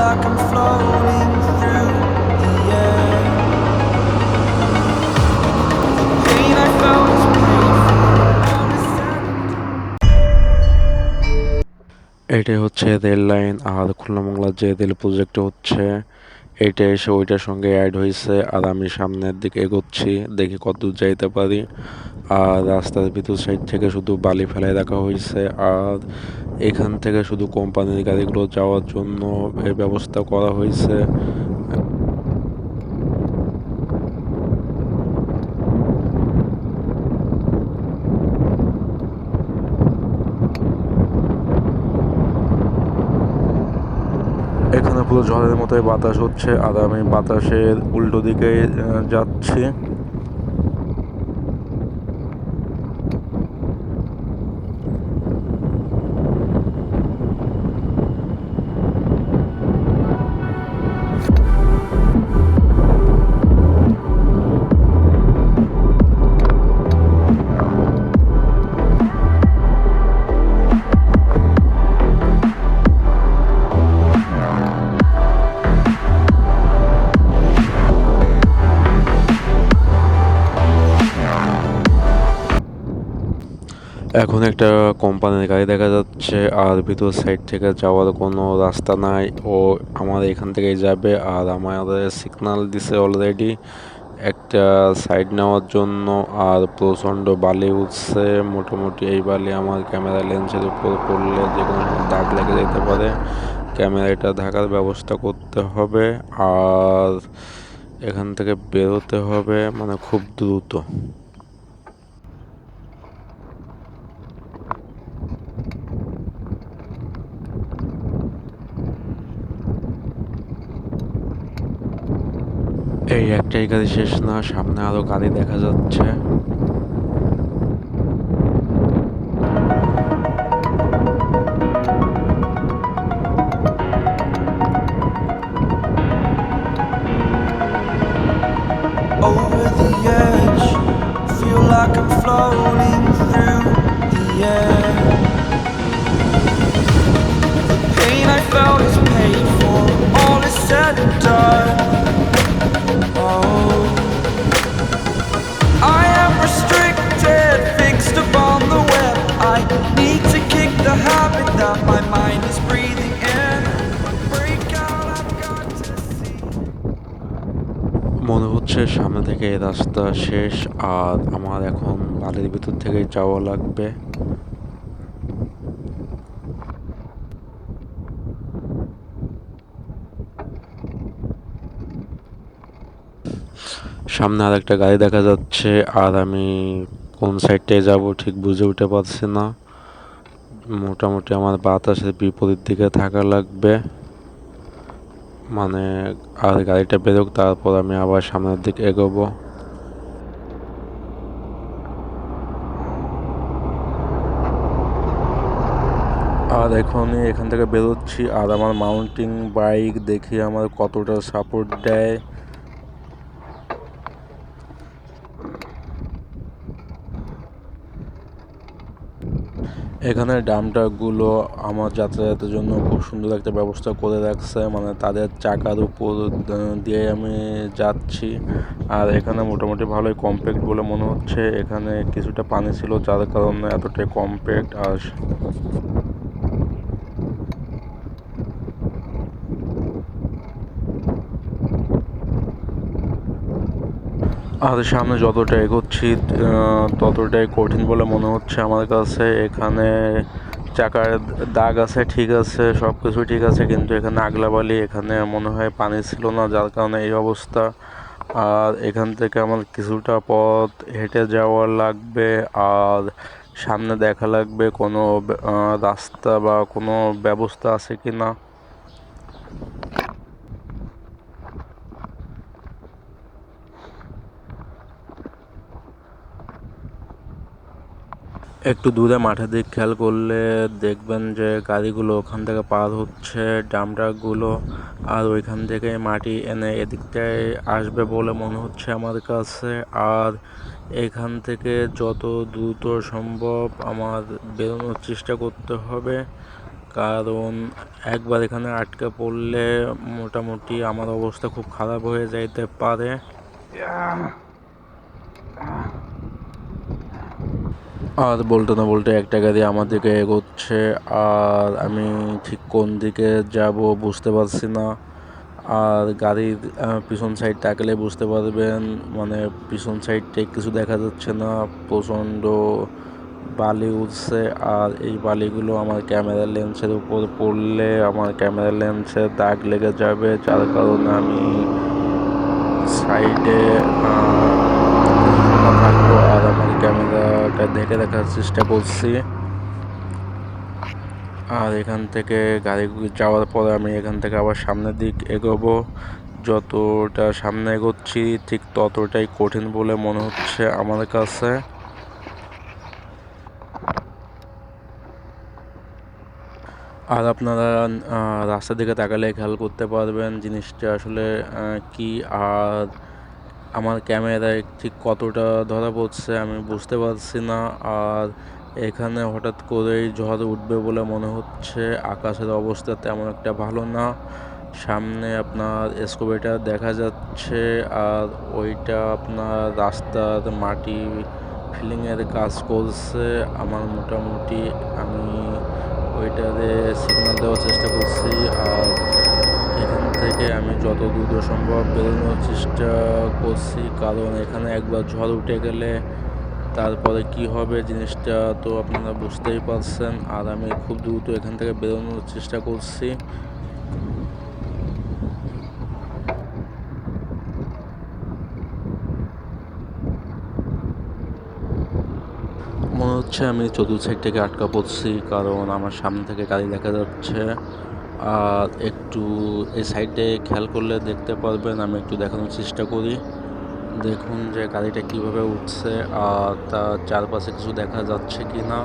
like I'm floating through the air. The pain I felt is paid for, all is said and done. এটাই হচ্ছে rail line. আর খুলনা-মংলা যে rail project হচ্ছে এইটা এসে ওইটার সঙ্গে অ্যাড হয়েছে। আর আমি সামনের দিকে এগোচ্ছি, দেখি কতদূর যাইতে পারি। আর রাস্তার ভিতর সাইড থেকে শুধু বালি ফেলায় রাখা হয়েছে। আর এখান থেকে শুধু কোম্পানির গাড়িগুলো যাওয়ার জন্য এই ব্যবস্থা করা হয়েছে। এখানে পুরো ঝড়ের মতোই বাতাস হচ্ছে, আর আমি বাতাসের উল্টো দিকে যাচ্ছি। এখন একটা কোম্পানির গাড়ি দেখা যাচ্ছে, আর ভিতর সাইড থেকে যাওয়ার কোনো রাস্তা নাই। ও আমার এখান থেকেই যাবে। আর আমাদের সিগন্যাল দিছে অলরেডি একটা সাইড নেওয়ার জন্য। আর প্রচণ্ড বালি উঠছে, মোটামুটি এই বালি আমার ক্যামেরা লেন্সের উপর পড়লে যে কোনো দাগ লেগে যেতে পারে। ক্যামেরাটা ঢাকার ব্যবস্থা করতে হবে। আর এখান থেকে বেরোতে হবে, মানে খুব দ্রুত। এই একটাই গাড়ি শেষ না, সামনে আরো গাড়ি দেখা যাচ্ছে। Over the edge, feel like I'm floating through the air. The pain I felt is paid for, all is said and done. Oh, I am restricted, fixed upon the web. I need to kick the habit that my mind is breathing in. Break out, I've got to see. মনে হচ্ছে সামনে থেকে এই রাস্তা শেষ, আর আমার এখন বালির ভিতর থেকে যাওয়া লাগবে। সামনে আর একটা গাড়ি দেখা যাচ্ছে, আর আমি কোন সাইডটায় যাব ঠিক বুঝে উঠতে পারছি না। মোটামুটি আমার বাতাসের বিপরীত দিকে থাকা লাগবে, মানে আর গাড়িটা বেরোক, তারপর আমি আবার সামনের দিকে এগোবো। আর এখনই এখান থেকে বেরোচ্ছি, আর আমার মাউন্টিং বাইক দেখি আমার কতটা সাপোর্ট দেয়। এখানে ডাম্পট্রাকগুলো আমার যাতায়াতের জন্য খুব সুন্দর একটা ব্যবস্থা করে রাখছে, মানে তাদের চাকার উপর দিয়ে আমি যাচ্ছি। আর এখানে মোটামুটি ভালোই কম্প্যাক্ট বলে মনে হচ্ছে। এখানে কিছুটা পানি ছিল, যার কারণে এতটাই কম্প্যাক্ট। আর সামনে যতটা এগোচ্ছি ততটাই কঠিন বলে মনে হচ্ছে আমার কাছে। এখানে চাকার দাগ আছে, ঠিক আছে, সব কিছু ঠিক আছে, কিন্তু এখানে আগলাবালি, এখানে মনে হয় পানি ছিল না, যার কারণে এই অবস্থা। আর এখান থেকে আমার কিছুটা পথ হেঁটে যাওয়া লাগবে। আর সামনে দেখা লাগবে কোনো রাস্তা বা কোনো ব্যবস্থা আছে কি না। একটু দূরে মাঠের দিক খেয়াল করলে দেখবেন যে গাড়িগুলো ওখান থেকে পার হচ্ছে, ডাম্পট্রাকগুলো। আর ওইখান থেকে মাটি এনে এদিকটায় আসবে বলে মনে হচ্ছে আমার কাছে। আর এখান থেকে যত দ্রুত সম্ভব আমার বেরোনোর চেষ্টা করতে হবে। কারণ একবার এখানে আটকে পড়লে মোটামুটি আমার অবস্থা খুব খারাপ হয়ে যাইতে পারে। আর বলতে না বলতে একটা গাড়ি আমার দিকে এগোচ্ছে, আর আমি ঠিক কোন দিকে যাব বুঝতে পারছি না। আর গাড়ির পিছন সাইড তাকালে বুঝতে পারবেন, মানে পিছন সাইডে কিছু দেখা যাচ্ছে না, প্রচণ্ড বালি উঠছে। আর এই বালিগুলো আমার ক্যামেরা লেন্সের উপর পড়লে আমার ক্যামেরা লেন্সে দাগ লেগে যাবে, যার কারণে আমি সাইডে থাকবো আর আমার ক্যামেরাটা দেখে রাখার চেষ্টা করছি। আর এখান থেকে গাড়ি যাওয়ার পরে আমি এখান থেকে আবার সামনের দিক এগোবো। যতটা সামনে এগোচ্ছি ঠিক ততটাই কঠিন বলে মনে হচ্ছে আমার কাছে। আর আপনারা রাস্তার দিকে তাকালে খেয়াল করতে পারবেন জিনিসটা আসলে কি। আর আমার ক্যামেরায় ঠিক কতটা ধরা পড়ছে আমি বুঝতে পারছি না। আর এখানে হঠাৎ করেই ঝড় উঠবে বলে মনে হচ্ছে। আকাশের অবস্থা তেমন একটা ভালো না। সামনে আপনার এসকোভেটার দেখা যাচ্ছে, আর ওইটা আপনার রাস্তার মাটি ফিলিংয়ের কাজ করছে। আমার মোটামুটি আমি ওইটাতে সিগন্যাল দেওয়ার চেষ্টা করছি। আর এখান থেকে আমি যত দ্রুত সম্ভব বেরোনোর চেষ্টা করছি, কারণ এখানে একবার ঝড় উঠে গেলে তারপরে কি হবে জিনিসটা তো আপনারা বুঝতেই পারছেন। আর আমি খুব দ্রুত এখান থেকে বেরোনোর চেষ্টা করছি। মনে হচ্ছে আমি চতুর্থ সাইড থেকে আটকা পড়ছি, কারণ আমার সামনে থেকে গাড়ি দেখা যাচ্ছে। আর একটু এই সাইডে খেয়াল করলে দেখতে পারবেন, আমি একটু দেখানোর চেষ্টা করি। দেখুন যে গাড়িটা কিভাবে উঠছে আর তার চারপাশে কিছু দেখা যাচ্ছে কি না।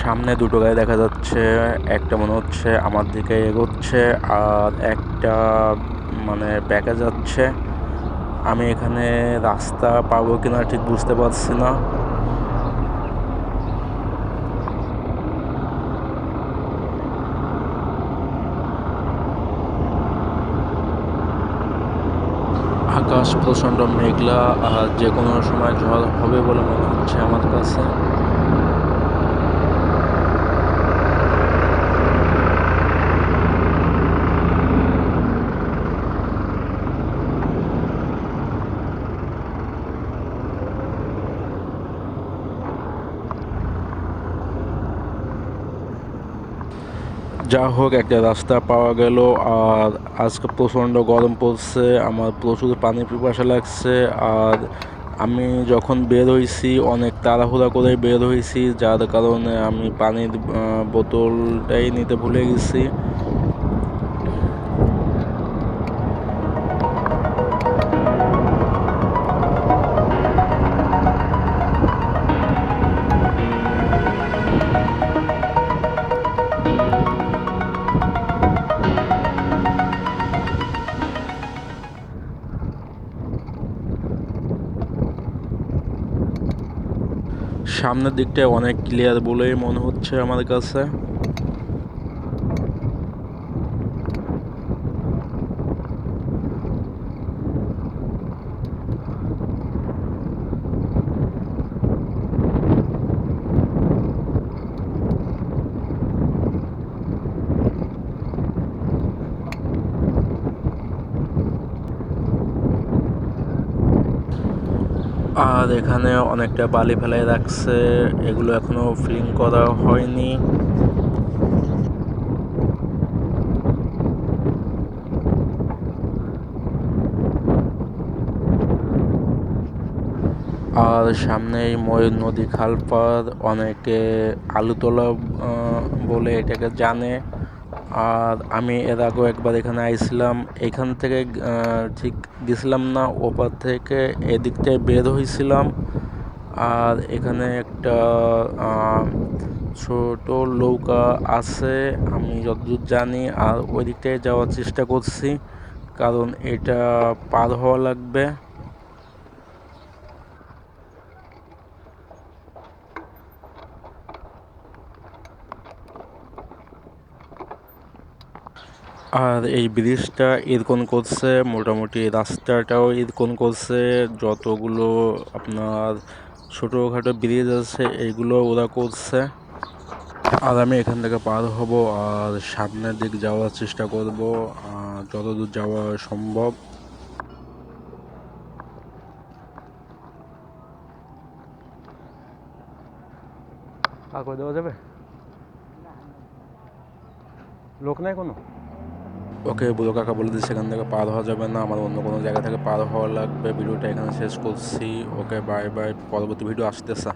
সামনে দুটো গাড়ি দেখা যাচ্ছে, একটা মনে হচ্ছে আমার দিকে এগোচ্ছে আর একটা মানে ব্যাকে যাচ্ছে। আমি এখানে রাস্তা পাবো কিনা ঠিক বুঝতে পারছি না। আকাশ প্রচণ্ড মেঘলা, আর যে কোনো সময় ঝড় হবে বলে মনে হচ্ছে আমার কাছে। যা হোক একটা রাস্তা পাওয়া গেল। আর আজকে প্রচণ্ড গরম পড়ছে, আমার প্রচুর পানি পিপাসা লাগছে। আর আমি যখন বের হয়েছি অনেক তাড়াহুড়া করে বের হয়েছি, যার কারণে আমি পানির বোতলটাই নিতে ভুলে গেছি। সামনের দিকটা অনেক ক্লিয়ার বলেই মনে হচ্ছে আমার কাছে। আর এখানে অনেকটা বালি ফেলাই রাখছে, এগুলো এখনো ফিলিং করা হয়নি। আর সামনেই ময়ূর নদী খাল পার, অনেকে আলুতলা বলে এটাকে জানে। আর আমি এর আগেও একবার এখানে আইছিলাম, এখান থেকে ঠিক গেছিলাম না, ওপার থেকে এদিকটায় বের হয়েছিলাম। আর এখানে একটা ছোট নৌকা আছে আমি যতদূর জানি, আর ওই দিকটায় যাওয়ার চেষ্টা করছি কারণ এটা পার হওয়া লাগবে। আর এই ব্রিজটা এরকম করছে, মোটামুটি রাস্তাটাও এরকম করছে, যতগুলো আপনার ছোটোখাটো ব্রিজ আছে এইগুলো ওরা করছে। আর আমি এখান থেকে পার হব আর সামনের দিক যাওয়ার চেষ্টা করব যতদূর যাওয়া সম্ভব। আর করে দেওয়া যাবে, লোক নাই কোনো। ওকে, বুড়ো কাকা বলে দিচ্ছে এখান থেকে পার হওয়া যাবে না, আমার অন্য কোনো জায়গা থেকে পার হওয়া লাগবে। ভিডিওটা এখানে শেষ করছি। ওকে, বাই বাই, পরবর্তী ভিডিও আসতেছে।